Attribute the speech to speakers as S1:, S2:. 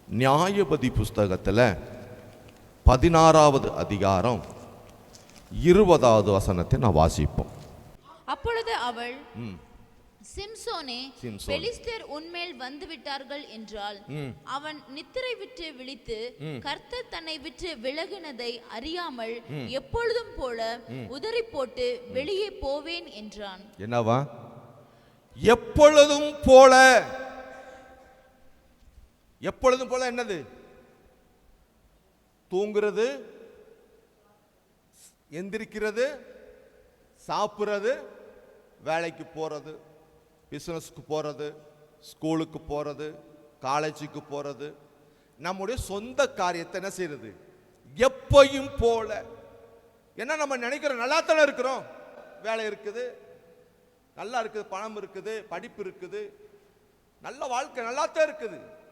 S1: நியாயபதி புஸ்தகத்தில் 16வது அதிகாரம் 20வது வசனத்தை நான் வாசிப்போம்.
S2: அப்பொழுது அவள், சிம்சோனே, பெலிஸ்தர் உன்மேல் வந்து விட்டார்கள் என்றால், அவன் நித்திரை விட்டு விழித்து கர்த்தர் தன்னை விட்டு விலகினதை அறியாமல் எப்பொழுதும் போல உதறி போட்டு வெளியே போவேன் என்றான்.
S1: என்னவா? எப்பொழுதும் போல. எப்பொழுதும் போல என்னது? தூங்குறது, எந்திரிக்கிறது, சாப்பிட்றது, வேலைக்கு போறது, பிசினஸ்க்கு போறது, ஸ்கூலுக்கு போறது, காலேஜுக்கு போறது, நம்முடைய சொந்த காரியத்தை என்ன செய்யறது? எப்பையும் போல. என்ன நம்ம நினைக்கிறோம்? நல்லா தானே இருக்கிறோம், வேலை இருக்குது, நல்லா இருக்குது, பணம் இருக்குது, படிப்பு இருக்குது, நல்ல வாழ்க்கை நல்லா தான் இருக்குது.